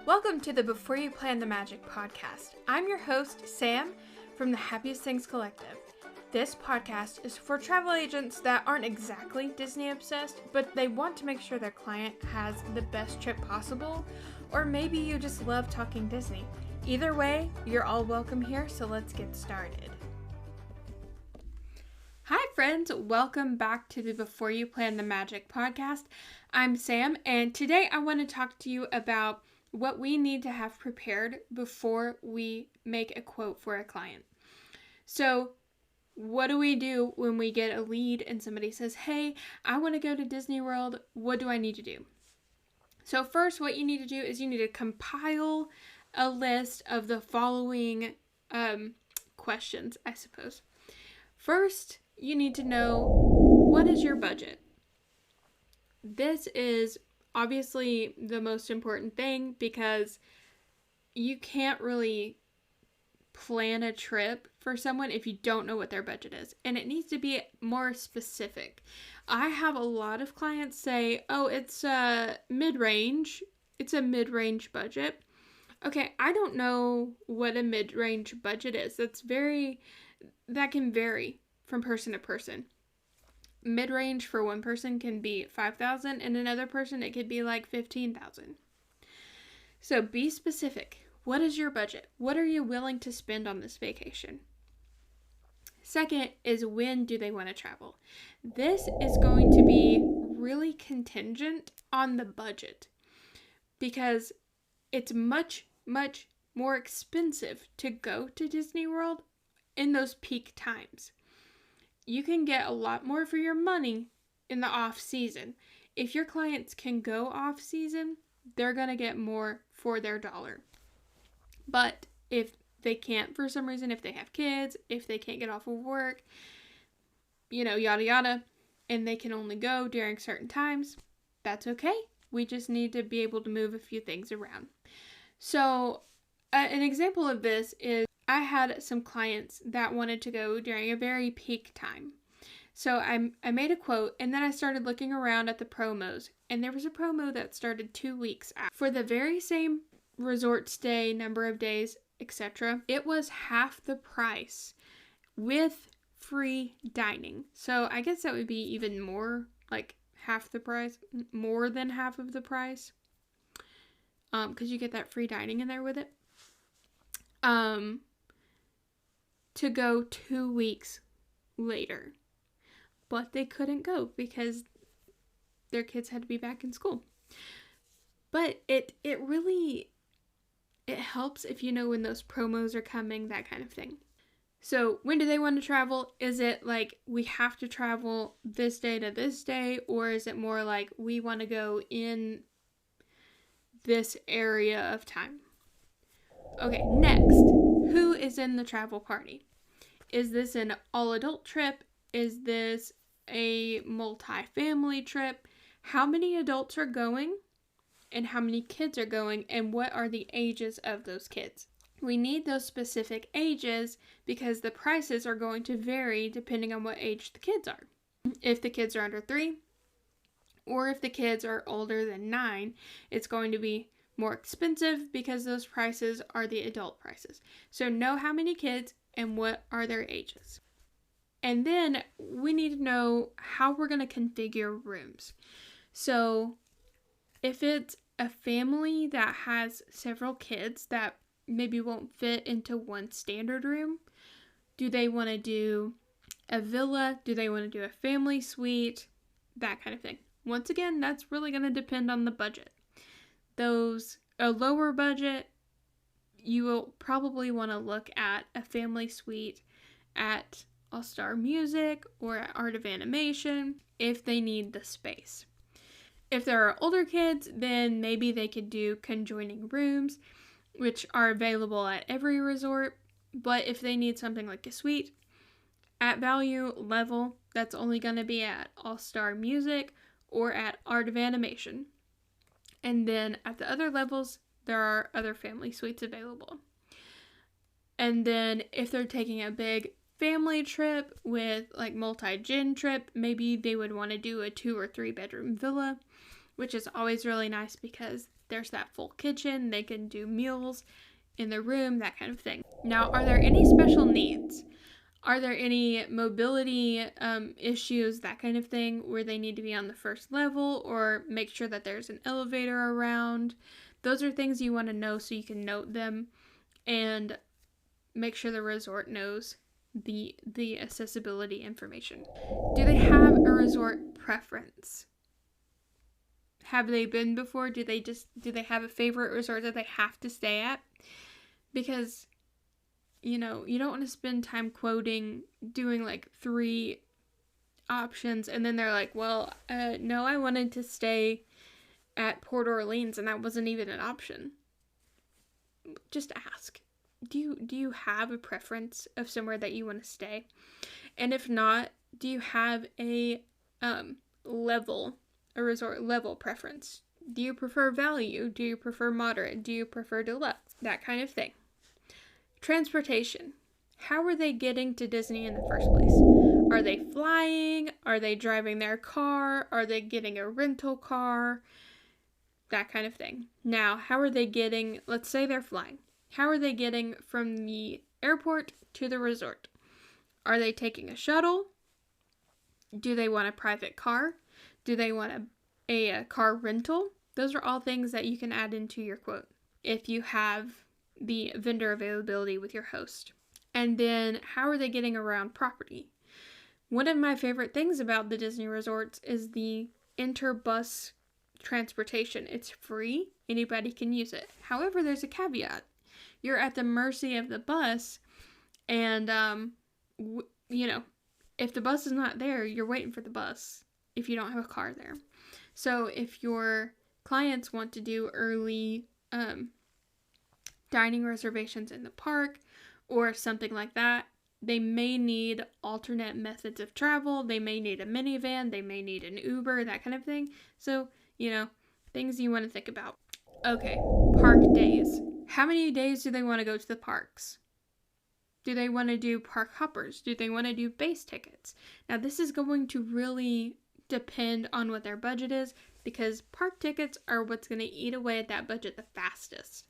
Welcome to the Before You Plan the Magic podcast. I'm your host, Sam, from the Happiest Things Collective. This podcast is for travel agents that aren't exactly Disney obsessed, but they want to make sure their client has the best trip possible, or maybe you just love talking Disney. Either way, you're all welcome here, so let's get started. Hi friends, welcome back to the Before You Plan the Magic podcast. I'm Sam, and today I want to talk to you about what we need to have prepared before we make a quote for a client. So, what do we do when we get a lead and somebody says, hey, I want to go to Disney World, what do I need to do? So first, what you need to do is you need to compile a list of the following questions, I suppose. First, you need to know, what is your budget? This is obviously the most important thing because you can't really plan a trip for someone if you don't know what their budget is, and it needs to be more specific. I have a lot of clients say, oh, it's mid-range. It's a mid-range budget. Okay, I don't know what a mid-range budget is. That can vary from person to person. Mid-range for one person can be $5,000, and another person it could be like $15,000. So be specific. What is your budget? What are you willing to spend on this vacation? Second is, when do they want to travel? This is going to be really contingent on the budget because it's much, much more expensive to go to Disney World in those peak times. You can get a lot more for your money in the off season. If your clients can go off season, they're going to get more for their dollar. But if they can't for some reason, if they have kids, if they can't get off of work, yada yada, and they can only go during certain times, that's okay. We just need to be able to move a few things around. So an example of this is I had some clients that wanted to go during a very peak time. So I made a quote, and then I started looking around at the promos, and there was a promo that started 2 weeks out. For the very same resort stay, number of days, etc., it was half the price with free dining. So I guess that would be even more, like half the price, more than half of the price, because you get that free dining in there with it. To go 2 weeks later. But they couldn't go because their kids had to be back in school. But it helps if you know when those promos are coming, that kind of thing. So when do they want to travel? Is it like we have to travel this day to this day? Or is it more like we want to go in this area of time? Okay, next. Who is in the travel party? Is this an all-adult trip? Is this a multi-family trip? How many adults are going? And how many kids are going? And what are the ages of those kids? We need those specific ages because the prices are going to vary depending on what age the kids are. If the kids are under 3, or if the kids are older than 9, it's going to be more expensive because those prices are the adult prices. So know how many kids and what are their ages. And then we need to know how we're going to configure rooms. So if it's a family that has several kids that maybe won't fit into one standard room, do they want to do a villa? Do they want to do a family suite? That kind of thing. Once again, that's really going to depend on the budget. A lower budget, you will probably want to look at a family suite at All Star Music or at Art of Animation if they need the space. If there are older kids, then maybe they could do conjoining rooms, which are available at every resort. But if they need something like a suite at value level, that's only going to be at All Star Music or at Art of Animation. And then at the other levels, there are other family suites available. And then if they're taking a big family trip with like multi-gen trip, maybe they would want to do a 2 or 3 bedroom villa. which is always really nice because there's that full kitchen. They can do meals in the room, that kind of thing. Now, are there any special needs? Are there any mobility issues, that kind of thing, where they need to be on the first level, or make sure that there's an elevator around? Those are things you want to know so you can note them and make sure the resort knows the accessibility information. Do they have a resort preference? Have they been before? Do they have a favorite resort that they have to stay at? Because you don't want to spend time quoting, doing like 3 options, and then they're like, well, no, I wanted to stay at Port Orleans, and that wasn't even an option. Just ask. Do you have a preference of somewhere that you want to stay? And if not, do you have a resort level preference? Do you prefer value? Do you prefer moderate? Do you prefer deluxe? That kind of thing. Transportation. How are they getting to Disney in the first place? Are they flying? Are they driving their car? Are they getting a rental car? That kind of thing. Now, how are they getting, let's say they're flying. How are they getting from the airport to the resort? Are they taking a shuttle? Do they want a private car? Do they want a car rental? Those are all things that you can add into your quote if you have the vendor availability with your host. And then, how are they getting around property? One of my favorite things about the Disney resorts is the interbus transportation. It's free. Anybody can use it. However, there's a caveat. You're at the mercy of the bus, and if the bus is not there, you're waiting for the bus if you don't have a car there. So if your clients want to do early dining reservations in the park or something like that, they may need alternate methods of travel. They may need a minivan. They may need an Uber, that kind of thing. So, things you want to think about. Okay, park days. How many days do they want to go to the parks? Do they want to do park hoppers? Do they want to do base tickets? Now, this is going to really depend on what their budget is, because park tickets are what's going to eat away at that budget the fastest.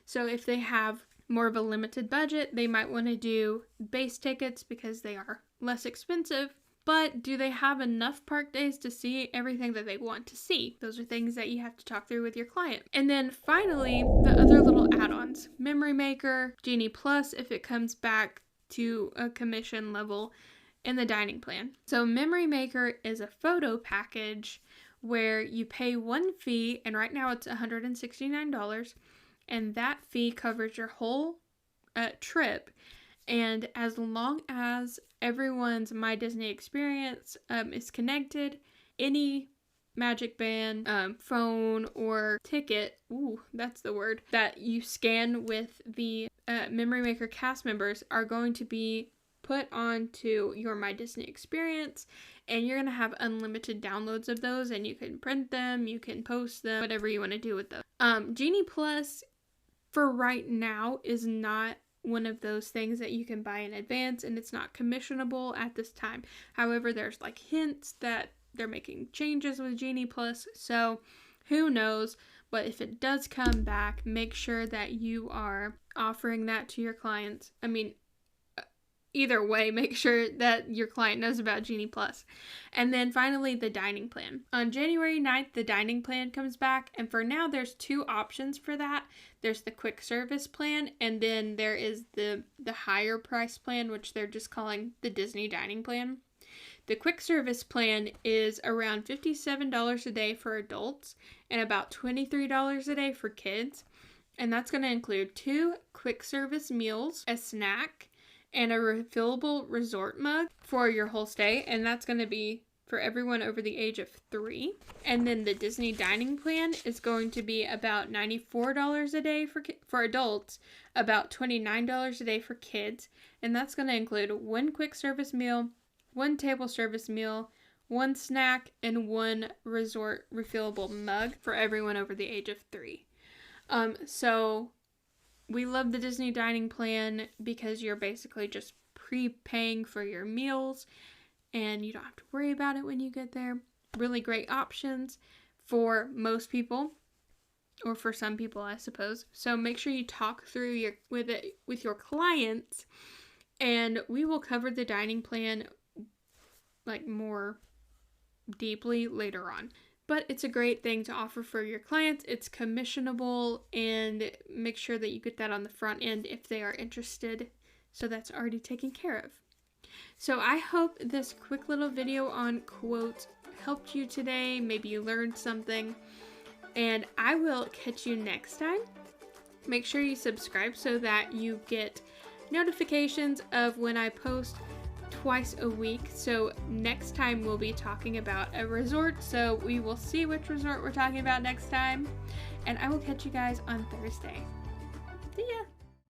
So if they have more of a limited budget, they might want to do base tickets because they are less expensive. But do they have enough park days to see everything that they want to see? Those are things that you have to talk through with your client. And then finally, the other little add-ons. Memory Maker, Genie Plus if it comes back to a commission level, and the dining plan. So Memory Maker is a photo package where you pay one fee, and right now it's $169, and that fee covers your whole trip. And as long as everyone's My Disney experience is connected, any Magic Band, phone, or ticket, that's the word, that you scan with the Memory Maker cast members are going to be put onto your My Disney experience, and you're going to have unlimited downloads of those, and you can print them, you can post them, whatever you want to do with those. Genie Plus, for right now, is not one of those things that you can buy in advance, and it's not commissionable at this time. However, there's like hints that they're making changes with Genie Plus, so who knows. But if it does come back, make sure that you are offering that to your clients. Either way, make sure that your client knows about Genie Plus. And then finally, the dining plan. On January 9th, the dining plan comes back, and for now, there's 2 options for that. There's the quick service plan, and then there is the higher price plan, which they're just calling the Disney dining plan. The quick service plan is around $57 a day for adults and about $23 a day for kids. And that's going to include 2 quick service meals, a snack, and a refillable resort mug for your whole stay, and that's going to be for everyone over the age of 3. And then the Disney dining plan is going to be about $94 a day for adults, about $29 a day for kids, and that's going to include 1 quick service meal, 1 table service meal, 1 snack, and 1 resort refillable mug for everyone over the age of 3. So we love the Disney dining plan because you're basically just prepaying for your meals and you don't have to worry about it when you get there. Really great options for most people, or for some people, I suppose. So make sure you talk through with your clients, and we will cover the dining plan like more deeply later on. But it's a great thing to offer for your clients. It's commissionable, and make sure that you get that on the front end if they are interested. So that's already taken care of. So I hope this quick little video on quotes helped you today. Maybe you learned something. And I will catch you next time. Make sure you subscribe so that you get notifications of when I post twice a week. So next time we'll be talking about a resort. So we will see which resort we're talking about next time. And I will catch you guys on Thursday. See ya!